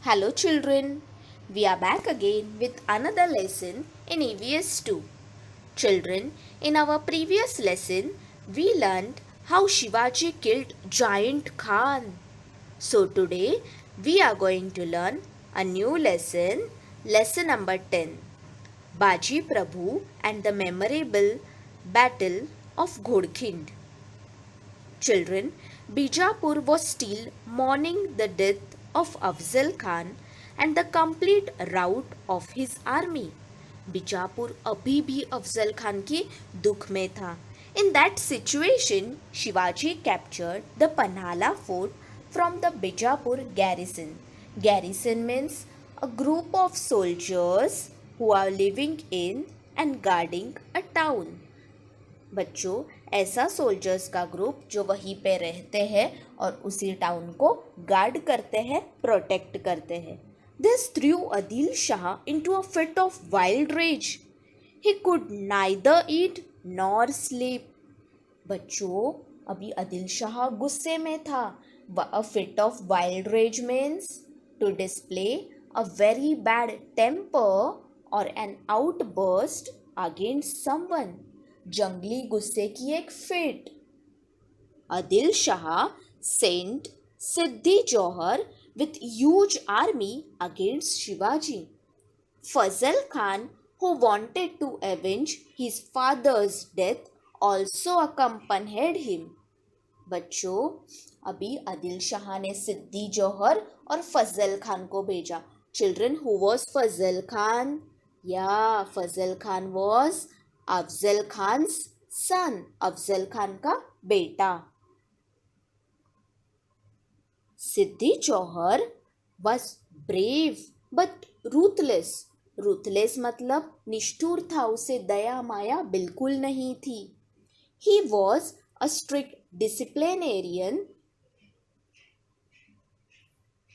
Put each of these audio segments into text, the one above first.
Hello, children. We are back again with another lesson in EVS 2. Children, in our previous lesson, we learned how Shivaji killed Giant Khan. So, today we are going to learn a new lesson, lesson number 10, Baji Prabhu and the memorable Battle of Ghodkhind. Children, Bijapur was still mourning the death of Afzal Khan and the complete rout of his army. Bijapur अभी भी अफजल खान की दुख में था. In that situation, Shivaji captured the Panhala fort from the Bijapur garrison. Garrison means a group of soldiers who are living in and guarding a town. बच्चों, ऐसा soldiers का group जो वहीं पे रहते हैं और उसी टाउन को गार्ड करते हैं, प्रोटेक्ट करते हैं. This threw Adil Shah into a fit of wild rage. He could neither eat nor sleep. बच्चों, अभी आदिल शाह गुस्से में था. A fit of wild rage means to display a very bad temper और एन आउटबर्स्ट अगेंस्ट समवन. जंगली गुस्से की एक fit. Adil Shah sent Siddi Jauhar with huge army against Shivaji. Fazal Khan, who wanted to avenge his father's death, also accompanied him. बच्चों, अभी आदिल शाह ने सिद्दी जौहर और फजल खान को भेजा. Children, who was Fazal Khan? Yeah, Fazal Khan was Afzal Khans सन, अफजल खान का बेटा. सिद्दी जौहर was brave but ruthless. ruthless मतलब निष्ठुर था, उसे दया माया बिल्कुल नहीं थी. He was a strict disciplinarian,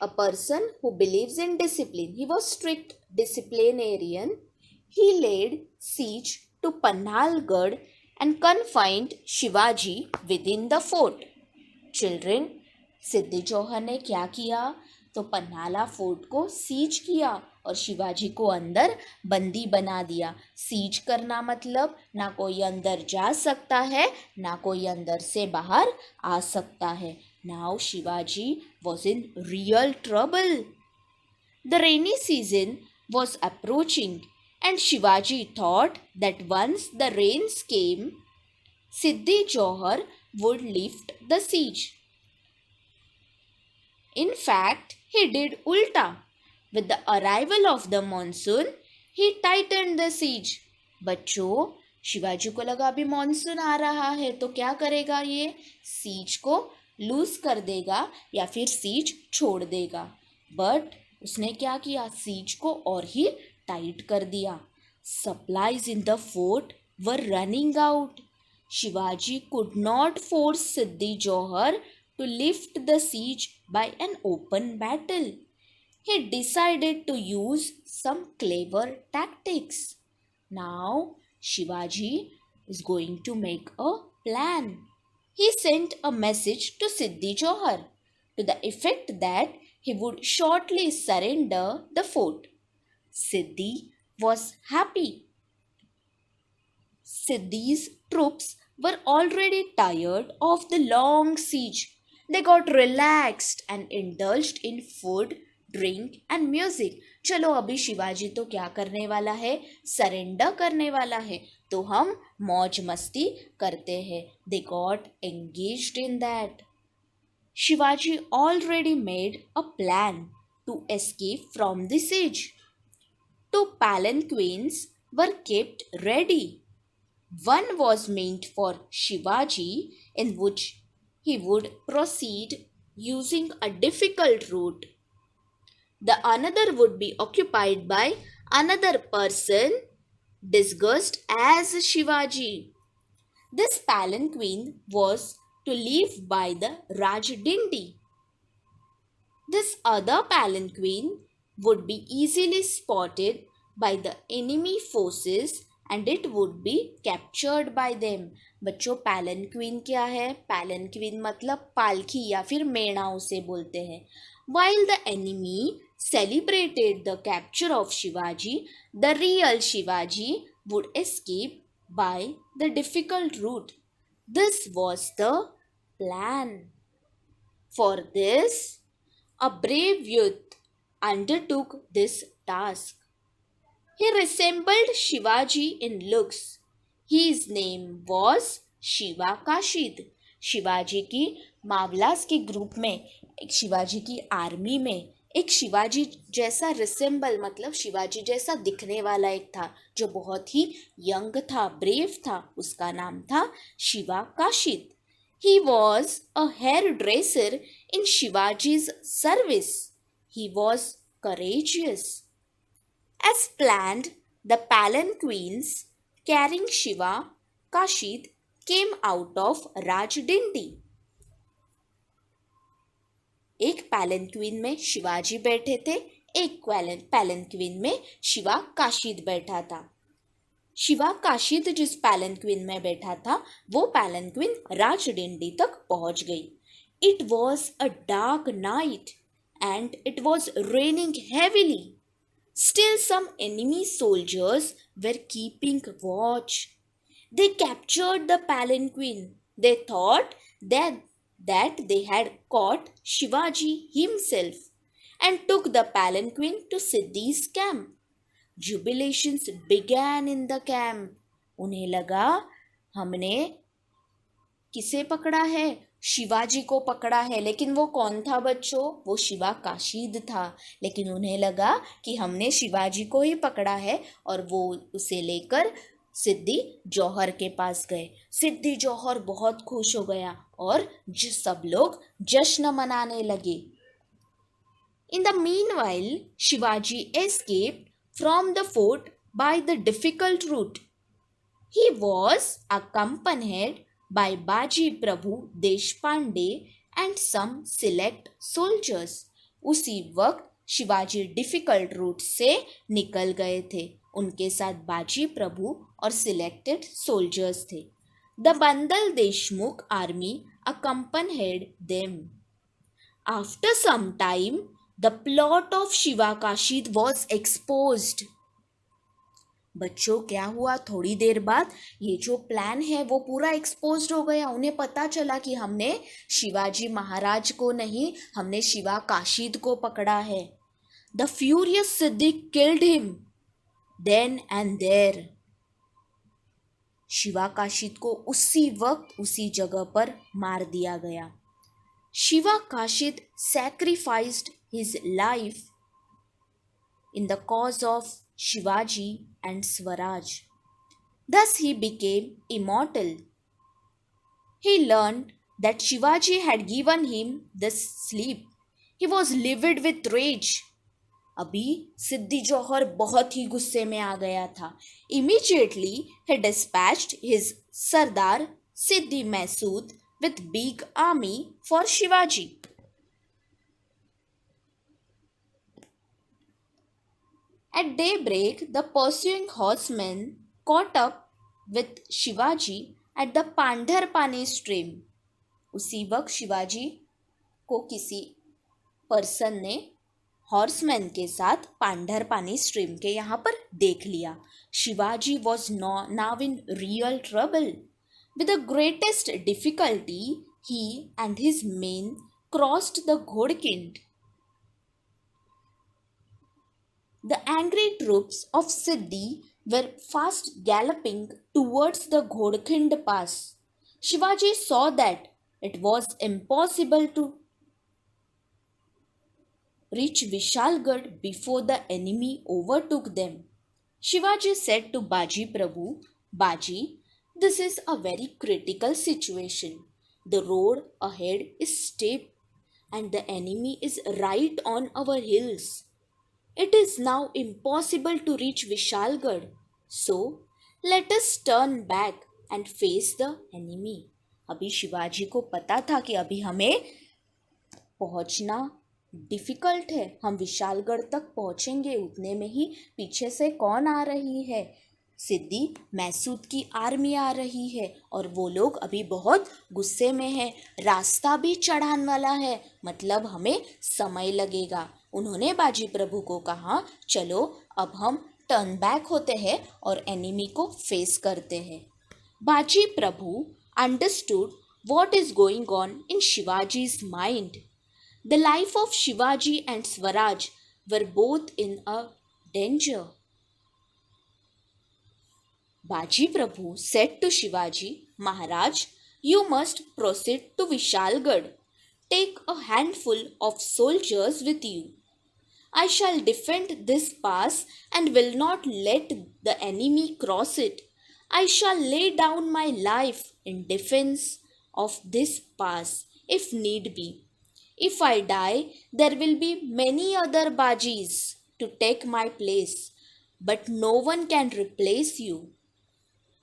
a person who believes in discipline. He was strict disciplinarian. He laid siege to Panhalgarh and confined Shivaji within the fort. Children, सिद्दी जौहर ने क्या किया? तो पन्हाला फोर्ट को सीज किया और शिवाजी को अंदर बंदी बना दिया. सीज करना मतलब ना कोई अंदर जा सकता है, ना कोई अंदर से बाहर आ सकता है. Now Shivaji was in real trouble. The rainy season was approaching and Shivaji thought that once the rains came, Siddhi Johar would lift the siege. In fact, he did ulta. With the arrival of the monsoon, he tightened the siege. बच्चों, शिवाजी को लगा अभी monsoon आ रहा है तो क्या करेगा? ये सीज को लूज कर देगा या फिर सीज छोड़ देगा. बट उसने क्या किया? सीज को और ही टाइट कर दिया. Supplies in the fort were running out. Shivaji could not force Siddhi Johar to lift the siege by an open battle. He decided to use some clever tactics. Now Shivaji is going to make a plan. He sent a message to Siddhi Johar to the effect that he would shortly surrender the fort. Siddhi was happy. Siddhi's troops were already tired of the long siege. They got relaxed and indulged in food, drink and music. चलो अभी शिवाजी तो क्या करने वाला है? Surrender करने वाला है, तो हम मौज मस्ती करते हैं. They got engaged in that. Shivaji already made a plan to escape from the siege. Two palanquins were kept ready. One was meant for Shivaji, in which he would proceed using a difficult route. The another would be occupied by another person disguised as Shivaji. This palanquin was to live by the Rajdindi. This other palanquin would be easily spotted by the enemy forces and it would be captured by them. बच्चों, पैलनक्वीन क्या है? पैलनक्वीन मतलब पालकी या फिर मेणा उसे बोलते हैं. While the enemy celebrated the capture of Shivaji, the real Shivaji would escape by the difficult route. This was the plan. For this, a brave youth undertook this task. He resembled Shivaji in looks. His name was Shiva Kashid. Shivaji की मावलास के group में, एक शिवाजी की army में एक शिवाजी जैसा resemble मतलब शिवाजी जैसा दिखने वाला एक था जो बहुत ही यंग था, ब्रेव था. उसका नाम था Shiva Kashid. He was a hairdresser in Shivaji's service. He was courageous. As planned, the palanquins carrying Shiva Kashid came out of Rajdindi. एक पैलेंक्विन में शिवाजी बैठे थे, एक पैलेंक्विन में शिवा काशिद बैठा था. शिवा काशिद जिस पैलेंक्विन में बैठा था वो पैलेंक्विन राजडिंडी तक पहुंच गई. It was a dark night and it was raining heavily. Still, some enemy soldiers were keeping watch. They captured the palanquin. They thought that they had caught Shivaji himself and took the palanquin to Siddhi's camp. Jubilations began in the camp. उन्हें लगा हमने किसे पकड़ा है? शिवाजी को पकड़ा है. लेकिन वो कौन था बच्चों? वो शिवा काशिद था. लेकिन उन्हें लगा कि हमने शिवाजी को ही पकड़ा है और वो उसे लेकर सिद्धि जौहर के पास गए. सिद्धि जौहर बहुत खुश हो गया और सब लोग जश्न मनाने लगे. In the meanwhile, Shivaji escaped from the fort by the difficult route. He was accompanied by Baji Prabhu Deshpande and some select soldiers. उसी वक्त शिवाजी डिफिकल्ट रूट से निकल गए थे. उनके साथ बाजी प्रभु और सिलेक्टेड सोल्जर्स थे. The Bandal Deshmukh army accompanied them. After some time, the plot of Shiva Kashid was exposed. बच्चों क्या हुआ? थोड़ी देर बाद ये जो प्लान है वो पूरा एक्सपोज्ड हो गया. उन्हें पता चला कि हमने शिवाजी महाराज को नहीं, हमने शिवा काशिद को पकड़ा है. The furious Siddiq killed him then and there. Shiva Kashid को उसी वक्त उसी जगह पर मार दिया गया. Shiva Kashid sacrificed his life in the cause of Shivaji and Swaraj. Thus he became immortal. He learned that Shivaji had given him this sleep. He was livid with rage. अभी सिद्धि जौहर बहुत ही गुस्से में आ गया था. Immediately he dispatched his Sardar Siddhi Masood with big army for Shivaji. At daybreak, the pursuing horsemen caught up with Shivaji at the Pandharpani stream. उसी वक्त शिवाजी को किसी पर्सन ने हॉर्समैन के साथ पांढरपानी स्ट्रीम के यहाँ पर देख लिया. Shivaji was now in real trouble. With the greatest difficulty, he and his men crossed the Ghodkind. The angry troops of Siddhi were fast galloping towards the Ghodkind pass. Shivaji saw that it was impossible to reach Vishalgarh before the enemy overtook them. Shivaji said to Baji Prabhu, Baji, this is a very critical situation. The road ahead is steep and the enemy is right on our hills. It is now impossible to reach Vishalgarh. So, let us turn back and face the enemy. अभी शिवाजी को पता था कि अभी हमें पहुंचना difficult है. हम विशालगढ़ तक पहुंचेंगे उतने में ही पीछे से कौन आ रही है? सिद्धि, मैसूद की आर्मी आ रही है और वो लोग अभी बहुत गुस्से में हैं। रास्ता भी चढ़ान वाला है, मतलब हमें समय लगेगा। उन्होंने बाजी प्रभु को कहा, चलो अब हम टर्न बैक होते हैं और एनिमी को फेस करते हैं। बाजी प्रभु understood what is going on in Shivaji's mind. The life of Shivaji and Swaraj were both in a danger. Baji Prabhu said to Shivaji, Maharaj, you must proceed to Vishalgarh. Take a handful of soldiers with you. I shall defend this pass and will not let the enemy cross it. I shall lay down my life in defense of this pass if need be. If I die, there will be many other Bajis to take my place, but no one can replace you.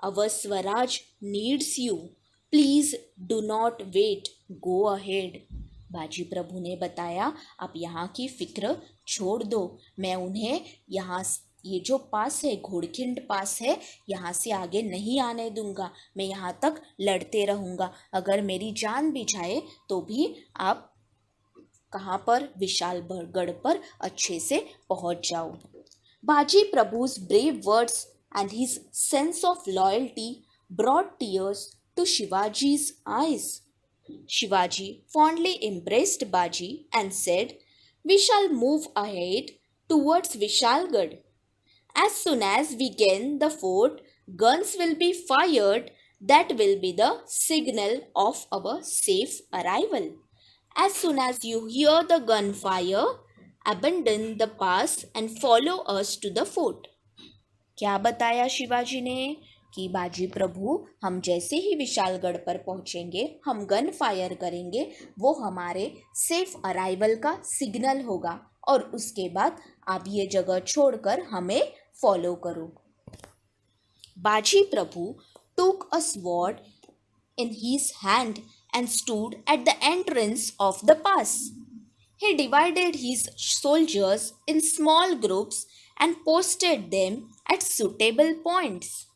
Our Swaraj needs you. Please do not wait. Go ahead. बाजी प्रभु ने बताया, आप यहाँ की फिक्र छोड़ दो। मैं उन्हें यहाँ ये जो पास है, घोड़खिंड पास है, यहाँ से आगे नहीं आने दूंगा। मैं यहाँ तक लड़ते रहूँगा। अगर मेरी जान भी जाए तो भी आप कहाँ पर, विशालगढ़ पर अच्छे से पहुँच जाओ। बाजी प्रभु's brave words and his sense of loyalty brought tears to Shivaji's eyes. Shivaji fondly embraced Baji and said, we shall move ahead towards Vishalgarh. As soon as we gain the fort, guns will be fired. That will be the signal of our safe arrival. As soon as you hear the gunfire, abandon the pass and follow us to the fort. क्या बताया शिवाजी ने कि बाजी प्रभु, हम जैसे ही विशालगढ़ पर पहुंचेंगे, हम गन फायर करेंगे, वो हमारे सेफ अराइवल का सिग्नल होगा और उसके बाद आप ये जगह छोड़कर हमें फॉलो करो। बाजी प्रभु took a sword in his hand and stood at the entrance of the pass. He divided his soldiers in small groups and posted them at suitable points.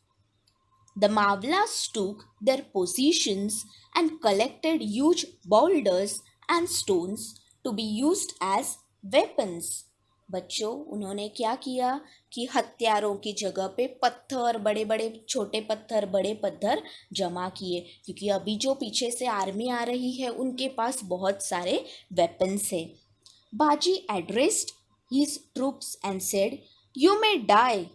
The Mavlas took their positions and collected huge boulders and stones to be used as weapons. बच्चों, उन्होंने क्या किया कि हथियारों की जगह पे पत्थर, बड़े बड़े छोटे पत्थर, बड़े पत्थर जमा किए, क्योंकि अभी जो पीछे से आर्मी आ रही है उनके पास बहुत सारे वेपन्स है। बाजी addressed his troops and said, you may die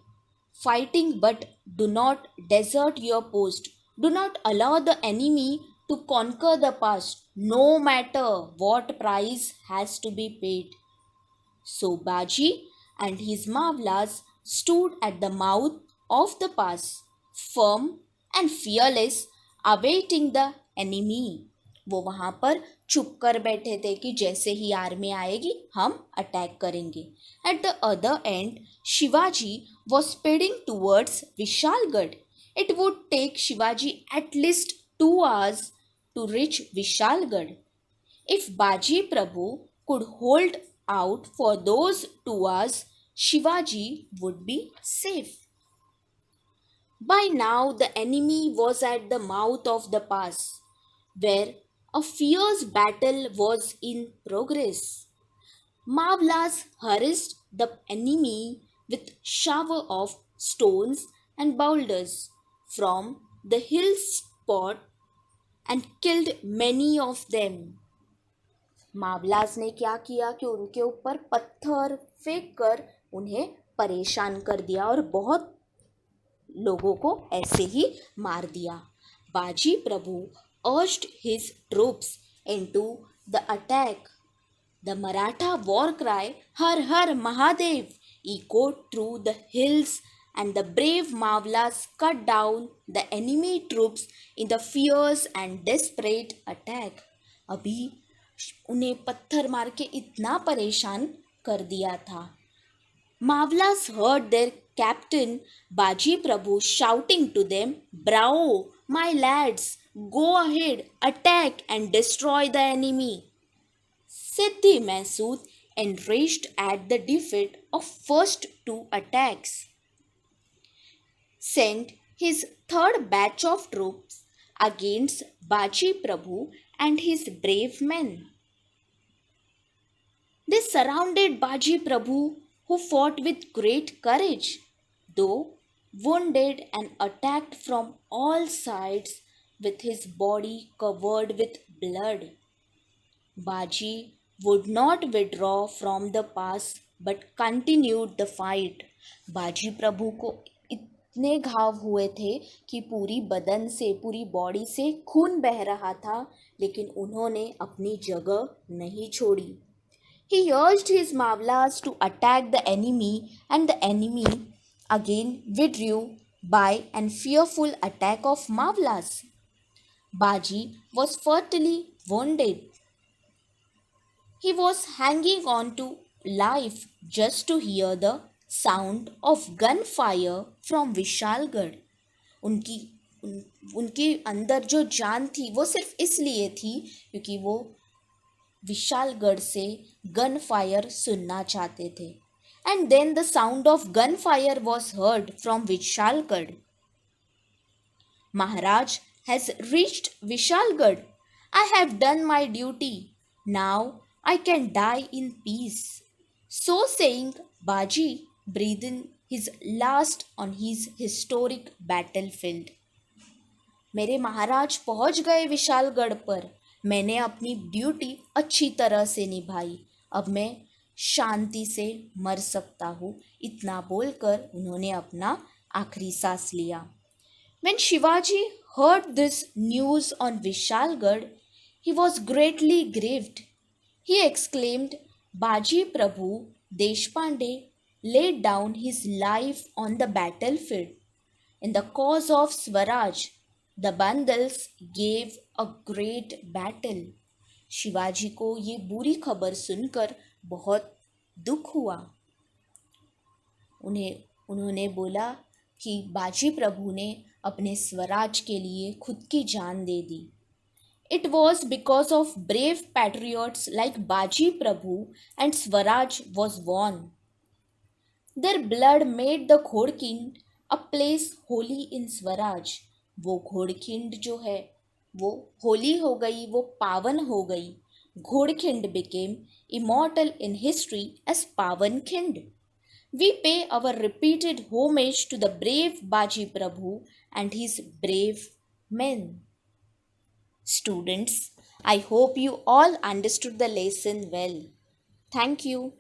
fighting, but do not desert your post. Do not allow the enemy to conquer the pass, no matter what price has to be paid. So Baji and his Mavlas stood at the mouth of the pass, firm and fearless, awaiting the enemy. वो वहाँ पर चुप कर बैठे थे कि जैसे ही army आएगी हम अटैक करेंगे। At the other end Shivaji was speeding towards Vishalgad. It would take Shivaji at least 2 hours to reach Vishalgarh. If Baji Prabhu could hold out for those 2 hours, Shivaji would be safe. By now the enemy was at the mouth of the pass, where a fierce battle was in progress. Mavlas harassed the enemy with shower of stones and boulders from the hill spot and killed many of them. मावलास ने क्या किया कि उनके ऊपर पत्थर फेंक कर उन्हें परेशान कर दिया और बहुत लोगों को ऐसे ही मार दिया. बाजी प्रभु urged his troops into the attack. The Maratha war cry Har Har Mahadev echoed through the hills, and the brave Mavlas cut down the enemy troops in the fierce and desperate attack. अभी उन्हें पत्थर मार के इतना परेशान कर दिया था. Mavlas heard their captain Baji Prabhu shouting to them, "Bravo, my lads! Go ahead, attack and destroy the enemy." Siddhi Masood enraged at the defeat of first 2 attacks, sent his third batch of troops against Baji Prabhu and his brave men. They surrounded Baji Prabhu, who fought with great courage, though wounded and attacked from all sides with his body covered with blood. Baji would not withdraw from the pass but continued the fight. बाजी प्रभु को इतने घाव हुए थे कि पूरी बदन से पूरी बॉडी से खून बह रहा था, लेकिन उन्होंने अपनी जगह नहीं छोड़ी. He urged his Mavlas to attack the enemy, and the enemy again withdrew by an fearful attack of Mavlas. Baji was fatally wounded. He was hanging on to life just to hear the sound of gunfire from Vishalgarh. उनकी उनके अंदर जो जान थी वो सिर्फ इसलिए थी क्योंकि वो विशालगढ़ से गन फायर सुनना चाहते थे. And then the sound of gun fire was heard from Vishalgad. Maharaj has reached Vishalgarh. I have done my duty. Now I can die in peace. So saying, Baji breathed his last on his historic battlefield. मेरे महाराज पहुंच गए विशालगढ़ पर. मैंने अपनी duty अच्छी तरह से निभाई. अब मैं शांति से मर सकता हूँ. इतना बोलकर उन्होंने अपना आखिरी सांस लिया. When Shivaji heard this news on Vishalgarh, he was greatly grieved. He exclaimed, Baji Prabhu Deshpande laid down his life on the battlefield. In the cause of Swaraj, the Bandals gave a great battle. Shivaji को ये बुरी खबर सुनकर बहुत दुख हुआ. उन्होंने बोला कि बाजी प्रभु ने अपने स्वराज के लिए खुद की जान दे दी. It was because of brave patriots like Baji Prabhu and Swaraj was won. Their blood made the Ghodkhind a place holy in Swaraj. वो घोड़खिंड जो है वो होली हो गई, वो पावन हो गई. Ghodkhind became immortal in history as Pavankhand. We pay our repeated homage to the brave Baji Prabhu and his brave men. Students, I hope you all understood the lesson well. Thank you.